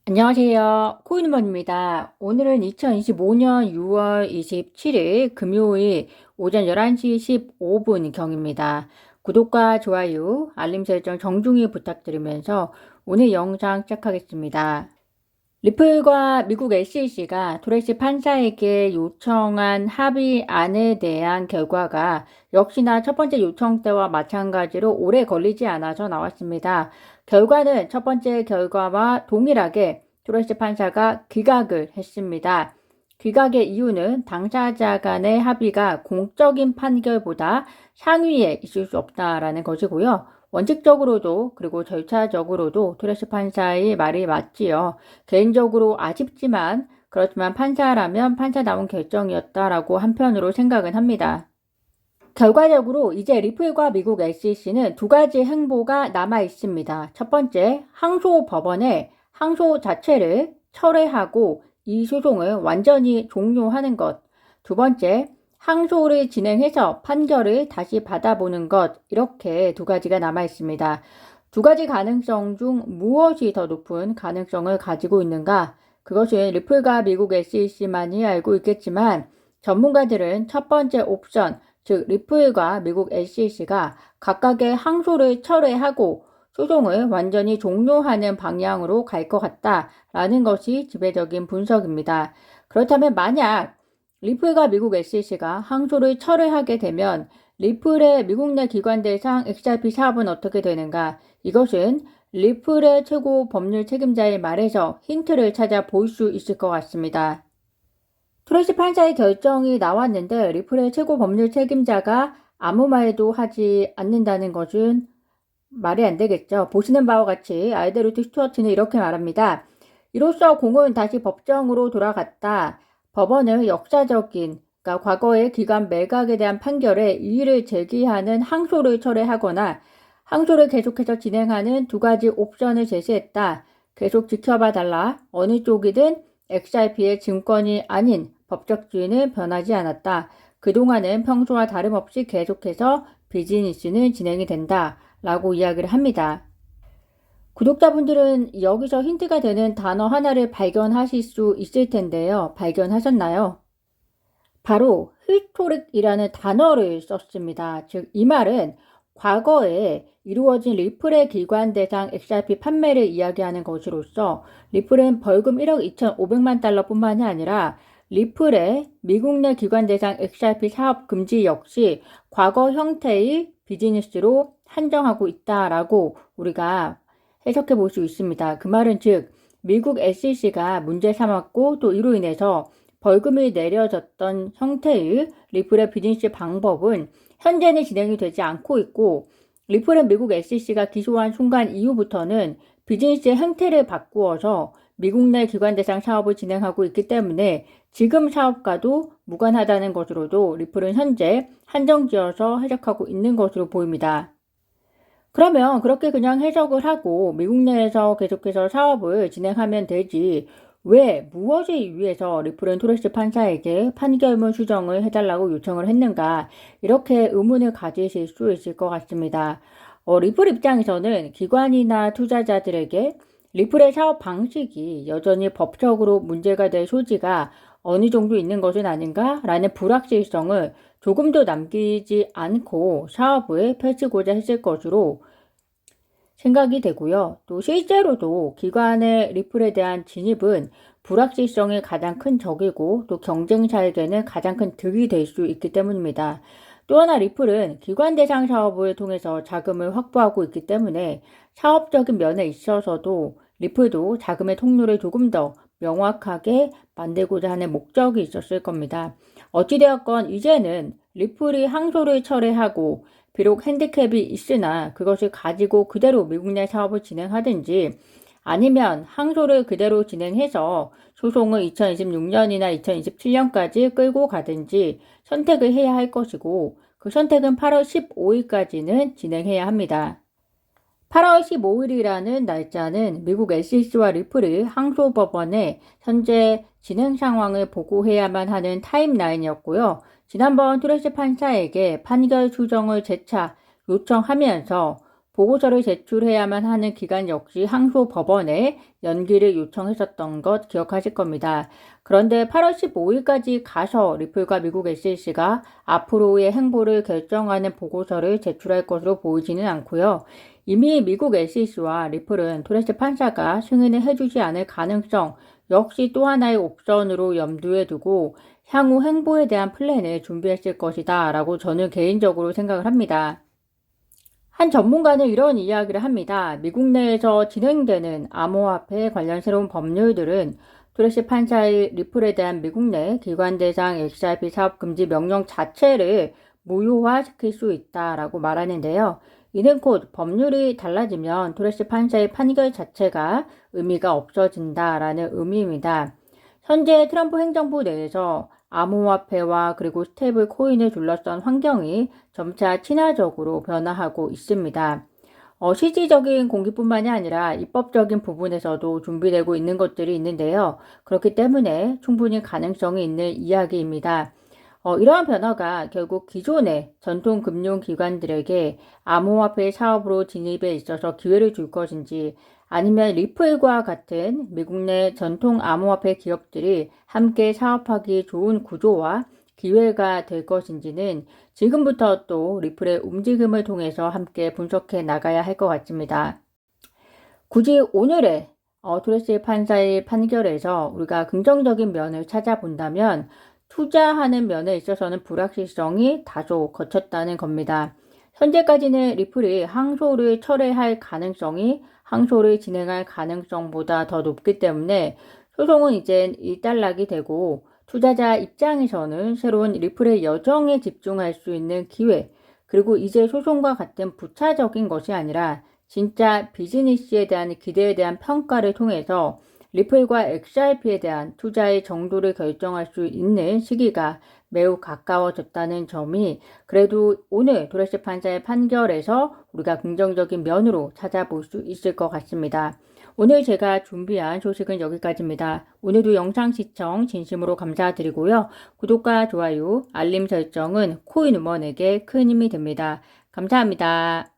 안녕하세요. 코인원입니다. 오늘은 2025년 6월 27일 금요일 오전 11시 15분경입니다. 구독과 좋아요, 알림 설정 정중히 부탁드리면서 오늘 영상 시작하겠습니다. 리플과 미국 SEC가 토레스 판사에게 요청한 합의안에 대한 결과가 역시나 첫 번째 요청 때와 마찬가지로 오래 걸리지 않아서 나왔습니다. 결과는 첫 번째 결과와 동일하게 토레스 판사가 기각을 했습니다. 기각의 이유는 당사자 간의 합의가 공적인 판결보다 상위에 있을 수 없다라는 것이고요. 원칙적으로도 그리고 절차적으로도 토레스 판사의 말이 맞지요. 개인적으로 아쉽지만 그렇지만 판사라면 판사다운 결정이었다라고 한편으로 생각은 합니다. 결과적으로 이제 리플과 미국 SEC는 두 가지 행보가 남아 있습니다. 첫 번째, 항소 법원에 항소 자체를 철회하고 이 소송을 완전히 종료하는 것. 두 번째, 항소를 진행해서 판결을 다시 받아보는 것. 이렇게 두 가지가 남아 있습니다. 두 가지 가능성 중 무엇이 더 높은 가능성을 가지고 있는가? 그것은 리플과 미국 SEC만이 알고 있겠지만 전문가들은 첫 번째 옵션, 즉 리플과 미국 SEC가 각각의 항소를 철회하고 소송을 완전히 종료하는 방향으로 갈 것 같다라는 것이 지배적인 분석입니다. 그렇다면 만약 리플과 미국 SEC가 항소를 철회하게 되면 리플의 미국 내 기관 대상 XRP 사업은 어떻게 되는가? 이것은 리플의 최고 법률 책임자의 말에서 힌트를 찾아 볼 수 있을 것 같습니다. 토레스 판사의 결정이 나왔는데 리플의 최고 법률 책임자가 아무 말도 하지 않는다는 것은 말이 안 되겠죠. 보시는 바와 같이 알데루트 스튜어트는 이렇게 말합니다. 이로써 공은 다시 법정으로 돌아갔다. 법원은 역사적인, 그러니까 과거의 기관 매각에 대한 판결에 이의를 제기하는 항소를 철회하거나 항소를 계속해서 진행하는 두 가지 옵션을 제시했다. 계속 지켜봐 달라. 어느 쪽이든 XRP의 증권이 아닌 법적 주인은 변하지 않았다. 그동안은 평소와 다름없이 계속해서 비즈니스는 진행이 된다. 라고 이야기를 합니다. 구독자분들은 여기서 힌트가 되는 단어 하나를 발견하실 수 있을 텐데요. 발견하셨나요? 바로 히스토릭이라는 단어를 썼습니다. 즉, 이 말은 과거에 이루어진 리플의 기관 대상 XRP 판매를 이야기하는 것으로서 리플은 벌금 1억 2,500만 달러뿐만이 아니라 리플의 미국 내 기관 대상 XRP 사업 금지 역시 과거 형태의 비즈니스로 한정하고 있다라고 우리가 해석해 볼 수 있습니다. 그 말은 즉 미국 SEC가 문제 삼았고 또 이로 인해서 벌금이 내려졌던 형태의 리플의 비즈니스 방법은 현재는 진행이 되지 않고 있고 리플은 미국 SEC가 기소한 순간 이후부터는 비즈니스의 형태를 바꾸어서 미국 내 기관 대상 사업을 진행하고 있기 때문에 지금 사업과도 무관하다는 것으로도 리플은 현재 한정지어서 해석하고 있는 것으로 보입니다. 그러면 그렇게 그냥 해석을 하고 미국 내에서 계속해서 사업을 진행하면 되지 왜 무엇에 위해서 리플은 토레스 판사에게 판결문 수정을 해달라고 요청을 했는가 이렇게 의문을 가지실 수 있을 것 같습니다. 리플 입장에서는 기관이나 투자자들에게 리플의 사업 방식이 여전히 법적으로 문제가 될 소지가 어느 정도 있는 것은 아닌가라는 불확실성을 조금도 남기지 않고 사업을 펼치고자 했을 것으로 생각이 되고요. 또 실제로도 기관의 리플에 대한 진입은 불확실성이 가장 큰 적이고 또 경쟁사에게는 가장 큰 득이 될 수 있기 때문입니다. 또 하나 리플은 기관 대상 사업을 통해서 자금을 확보하고 있기 때문에 사업적인 면에 있어서도 리플도 자금의 통로를 조금 더 명확하게 만들고자 하는 목적이 있었을 겁니다. 어찌되었건 이제는 리플이 항소를 철회하고 비록 핸디캡이 있으나 그것을 가지고 그대로 미국 내 사업을 진행하든지 아니면 항소를 그대로 진행해서 소송을 2026년이나 2027년까지 끌고 가든지 선택을 해야 할 것이고 그 선택은 8월 15일까지는 진행해야 합니다. 8월 15일이라는 날짜는 미국 SEC와 리플이 항소법원에 현재 진행 상황을 보고해야만 하는 타임라인이었고요. 지난번 토레스 판사에게 판결 수정을 재차 요청하면서 보고서를 제출해야만 하는 기간 역시 항소 법원에 연기를 요청했었던 것 기억하실 겁니다. 그런데 8월 15일까지 가서 리플과 미국 SEC가 앞으로의 행보를 결정하는 보고서를 제출할 것으로 보이지는 않고요. 이미 미국 SEC와 리플은 토레스 판사가 승인을 해주지 않을 가능성 역시 또 하나의 옵션으로 염두에 두고 향후 행보에 대한 플랜을 준비했을 것이다 라고 저는 개인적으로 생각을 합니다. 한 전문가는 이런 이야기를 합니다. 미국 내에서 진행되는 암호화폐 관련 새로운 법률들은 토레스 판사의 리플에 대한 미국 내 기관 대상 XRP 사업 금지 명령 자체를 무효화시킬 수 있다라고 말하는데요. 이는 곧 법률이 달라지면 토레스 판사의 판결 자체가 의미가 없어진다라는 의미입니다. 현재 트럼프 행정부 내에서 암호화폐와 그리고 스테이블 코인을 둘러싼 환경이 점차 친화적으로 변화하고 있습니다. 실질적인 공기뿐만이 아니라 입법적인 부분에서도 준비되고 있는 것들이 있는데요. 그렇기 때문에 충분히 가능성이 있는 이야기입니다. 이러한 변화가 결국 기존의 전통 금융기관들에게 암호화폐 사업으로 진입에 있어서 기회를 줄 것인지 아니면 리플과 같은 미국 내 전통 암호화폐 기업들이 함께 사업하기 좋은 구조와 기회가 될 것인지는 지금부터 또 리플의 움직임을 통해서 함께 분석해 나가야 할 것 같습니다. 굳이 오늘의 토레스 판사의 판결에서 우리가 긍정적인 면을 찾아본다면 투자하는 면에 있어서는 불확실성이 다소 거쳤다는 겁니다. 현재까지는 리플이 항소를 철회할 가능성이 항소를 진행할 가능성보다 더 높기 때문에 소송은 이젠 일단락이 되고 투자자 입장에서는 새로운 리플의 여정에 집중할 수 있는 기회, 그리고 이제 소송과 같은 부차적인 것이 아니라 진짜 비즈니스에 대한 기대에 대한 평가를 통해서 리플과 XRP에 대한 투자의 정도를 결정할 수 있는 시기가 매우 가까워졌다는 점이 그래도 오늘 토레스 판사의 판결에서 우리가 긍정적인 면으로 찾아볼 수 있을 것 같습니다. 오늘 제가 준비한 소식은 여기까지입니다. 오늘도 영상 시청 진심으로 감사드리고요. 구독과 좋아요, 알림 설정은 코인우먼에게 큰 힘이 됩니다. 감사합니다.